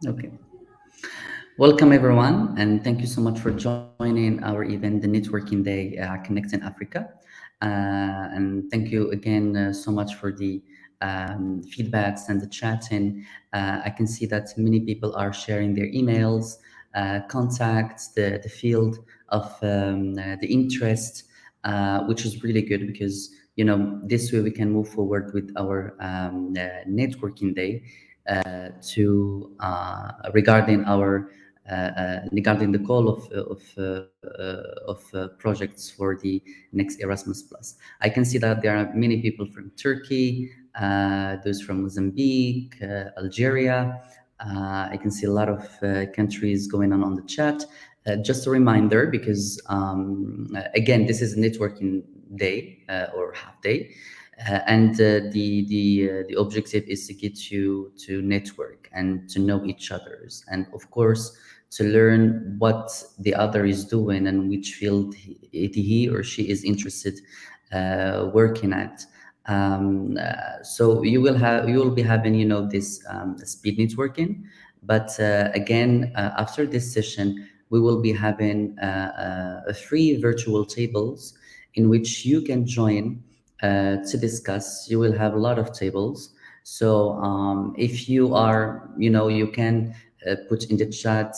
Okay. Welcome, everyone, and thank you so much for joining our event, the Networking Day Connecting Africa. And thank you again so much for the feedbacks and the chatting. I can see that many people are sharing their emails, contacts, the field of the interest, which is really good because this way we can move forward with our networking day regarding our regarding the call of projects for the next Erasmus Plus. I can see that there are many people from Turkey, those from Mozambique, Algeria. I can see a lot of countries going on the chat. Just a reminder, because again, this is a networking day or half day. And the objective is to get you to network and to know each others, and of course to learn what the other is doing and which field he or she is interested working at. So you will be having this speed networking, but again, after this session we will be having free virtual tables in which you can join to discuss. You will have a lot of tables. So if you are, you can put in the chat,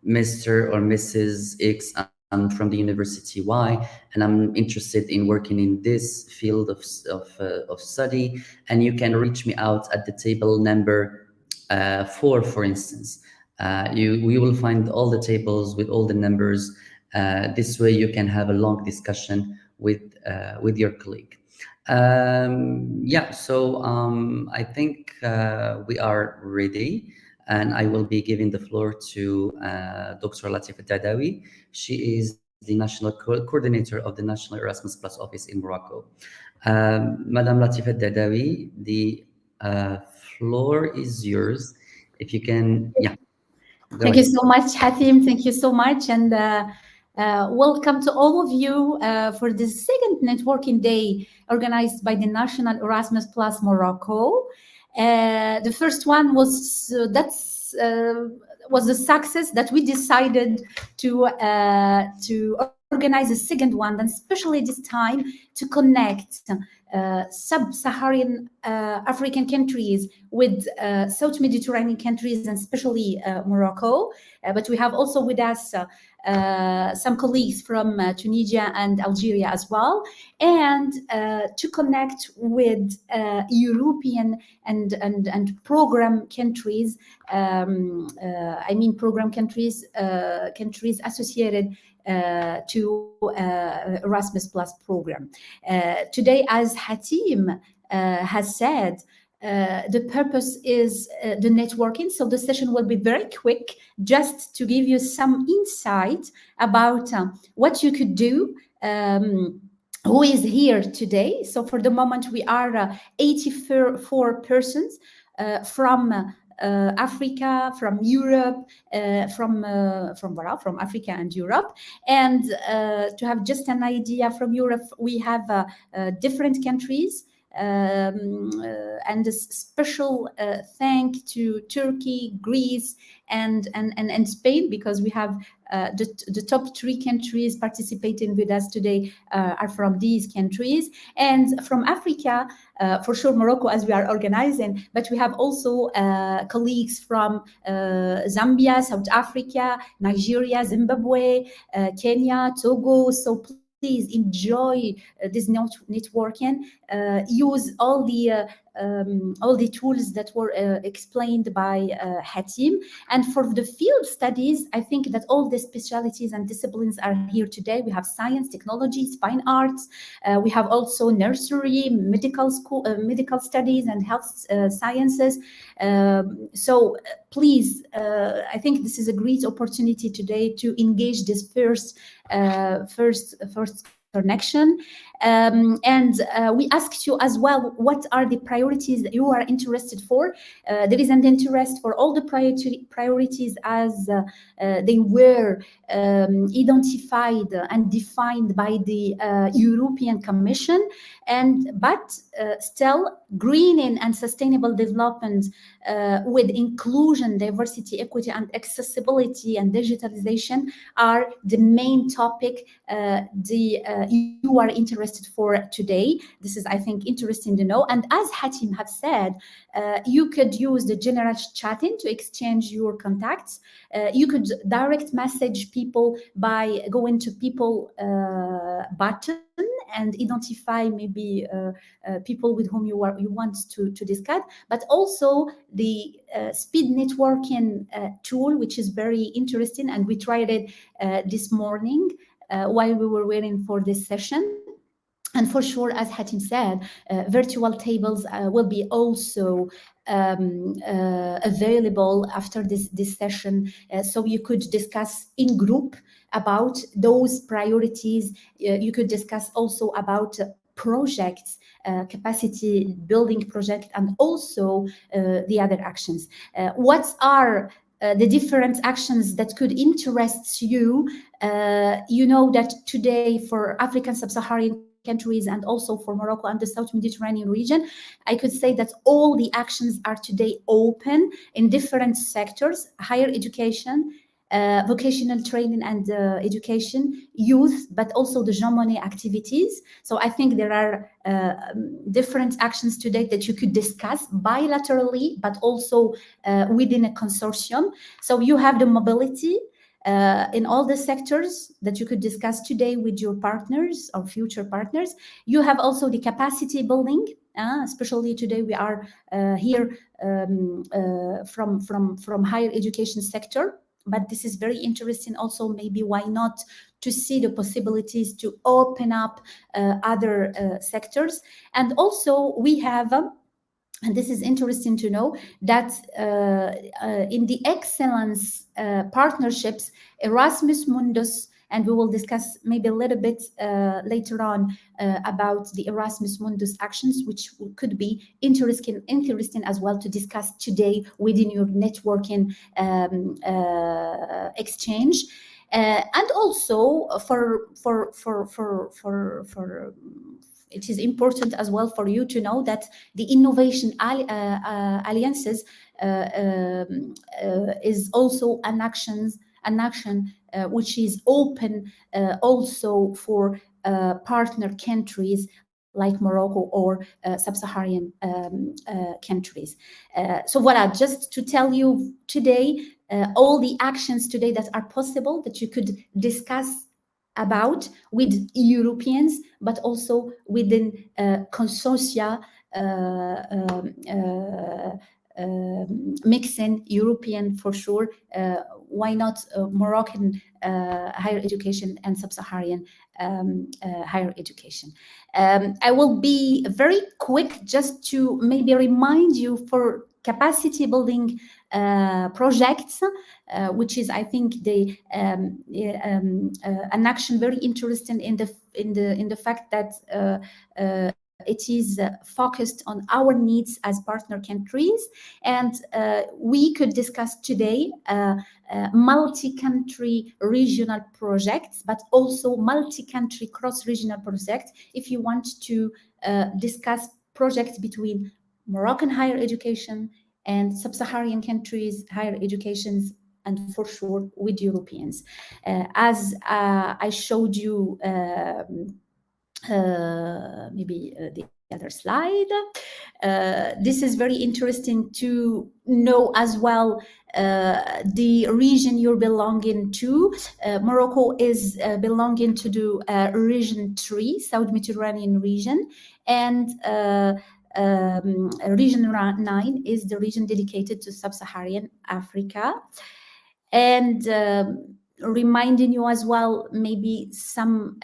Mr. or Mrs. X, I'm from the University Y, and I'm interested in working in this field of study. And you can reach me out at the table number 4, for instance. You will find all the tables with all the numbers. This way you can have a long discussion with your colleague. Yeah, so I think we are ready, and I will be giving the floor to Dr. Latifah Dadawi. She is the national coordinator of the National Erasmus Plus office in Morocco. Madam Latifah Dadawi, the floor is yours. If you can, yeah, go Thank you ahead. so much, Hatim. Thank you so much. And welcome to all of you for the second networking day organized by the National Erasmus Plus Morocco. The first one was a success that we decided to organize a second one, and especially this time to connect sub-Saharan African countries with South Mediterranean countries, and especially Morocco. But we have also with us some colleagues from Tunisia and Algeria as well, and to connect with European and program countries. I mean program countries associated to Erasmus Plus program. Today, as Hatim has said, the purpose is the networking. So the session will be very quick, just to give you some insight about what you could do. Who is here today? So for the moment, we are 84 persons from Africa, from Europe, from Africa and Europe. And to have just an idea, from Europe, we have different countries. And a special thank to Turkey, Greece, and Spain, because we have the top 3 countries participating with us today are from these countries. And from Africa, for sure, Morocco, as we are organizing, but we have also colleagues from Zambia, South Africa, Nigeria, Zimbabwe, Kenya, Togo. So please enjoy this networking. Use all the tools that were explained by Hatim. And for the field studies, I think that all the specialties and disciplines are here today. We have science, technologies, fine arts. We have also nursery, medical school, medical studies, and health sciences. So please, I think this is a great opportunity today to engage this first connection. And we asked you as well, what are the priorities that you are interested for? There is an interest for all the priorities as they were identified and defined by the European Commission. But still, greening and sustainable development with inclusion, diversity, equity, and accessibility and digitalization are the main topic you are interested for today. This is, I think, interesting to know. And as Hatim have said, you could use the general chatting to exchange your contacts. You could direct message people by going to people button and identify maybe people with whom you want to discuss, but also the speed networking tool, which is very interesting, and we tried it this morning while we were waiting for this session. And for sure, as Hatim said, virtual tables will be also available after this session, so you could discuss in group about those priorities. You could discuss also about projects, capacity building project, and also the other actions. What are the different actions that could interest you? You know that today for African sub-Saharan countries and also for Morocco and the South Mediterranean region, I could say that all the actions are today open in different sectors: higher education, vocational training and education, youth, but also the Jean Monnet activities. So I think there are different actions today that you could discuss bilaterally, but also within a consortium. So you have the mobility in all the sectors that you could discuss today with your partners or future partners. You have also the capacity building. Especially today, we are here from higher education sector. But this is very interesting also, maybe why not to see the possibilities to open up other sectors. And also we have, and this is interesting to know, that in the excellence partnerships, Erasmus Mundus, and we will discuss maybe a little bit later on about the Erasmus Mundus actions, which could be interesting as well to discuss today within your networking exchange. And also it is important as well for you to know that the innovation alliances is also an action which is open also for partner countries like Morocco or sub-Saharan countries. So voilà, just to tell you today, all the actions today that are possible that you could discuss about with Europeans, but also within consortia mixing European for sure. Why not Moroccan higher education and sub-Saharan higher education? I will be very quick just to maybe remind you for capacity building projects, which is, I think, an action very interesting in the fact that it is focused on our needs as partner countries. And we could discuss today multi-country regional projects, but also multi-country cross-regional projects, if you want to discuss projects between Moroccan higher education and sub-Saharan countries higher educations, and for sure with Europeans. As I showed you maybe the other slide. This is very interesting to know as well the region you're belonging to. Morocco is belonging to the region 3, South Mediterranean region, and region 9 is the region dedicated to sub-Saharan Africa. And reminding you as well, maybe some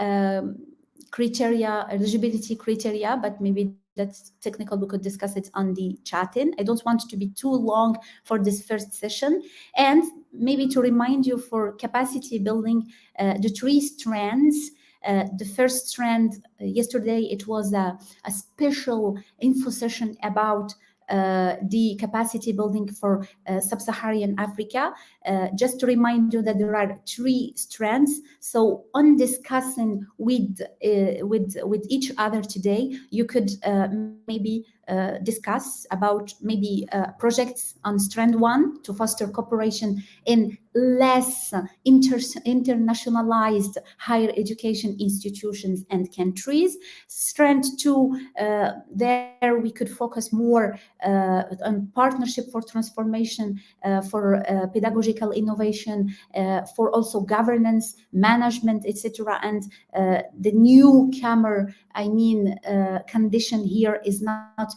criteria, eligibility criteria, but maybe that's technical. We could discuss it on the chat-in. I don't want to be too long for this first session. And maybe to remind you for capacity building, the 3 strands The first strand yesterday, it was a special info session about the capacity building for sub-Saharan Africa. Just to remind you that there are three strands. So on discussing with each other today, you could maybe discuss about maybe projects on strand one to foster cooperation in less internationalized higher education institutions and countries. Strand two, there we could focus more on partnership for transformation, for pedagogical innovation, for also governance, management, etc. And the newcomer, I mean, condition here is not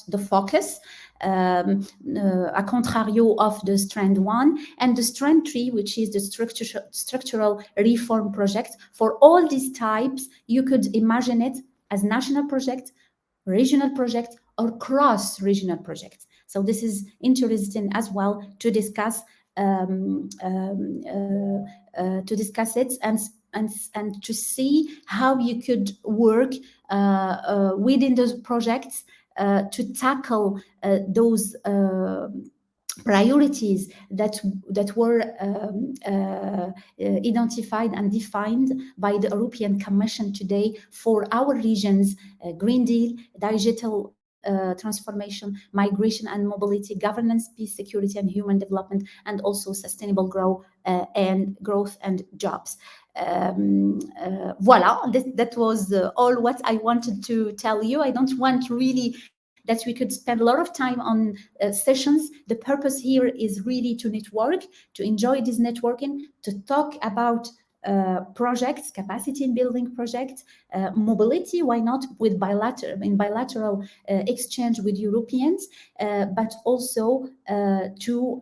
the focus, a contrario of the strand one, and the strand three, which is the structural reform project. For all these types, you could imagine it as national project, regional project, or cross-regional projects. So this is interesting as well to discuss it and to see how you could work within those projects to tackle those priorities that were identified and defined by the European Commission today for our regions: Green Deal, digital transformation, migration and mobility, governance, peace, security, and human development, and also sustainable growth and jobs. Voila, that was all what I wanted to tell you. I don't want really that we could spend a lot of time on sessions. The purpose here is really to network, to enjoy this networking, to talk about projects, capacity building projects, mobility. Why not with bilateral exchange with Europeans, but also to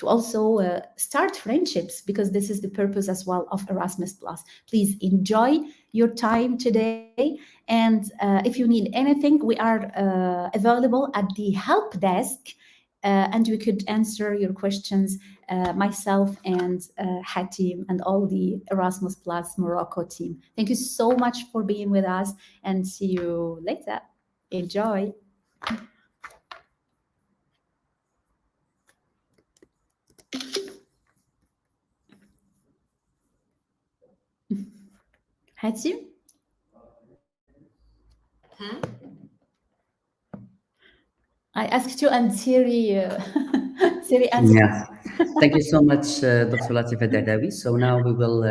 also start friendships, because this is the purpose as well of Erasmus Plus. Please enjoy your time today, and if you need anything, we are available at the help desk, and we could answer your questions, myself and Hatim and all the Erasmus Plus Morocco team. Thank you so much for being with us, and see you later. Enjoy. Hatim? I asked you, and Siri, Siri answered. Yeah. Thank you so much, Dr. Latifah Dadawi. So now we will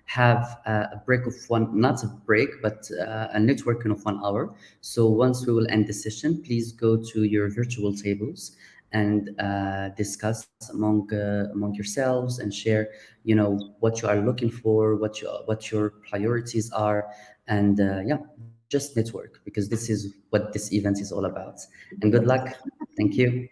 have a break of one, not a break, but a networking of 1 hour. So once we will end the session, please go to your virtual tables and discuss among yourselves and share, what you are looking for, what your priorities are, and yeah, just network, because this is what this event is all about. And good luck. Thank you.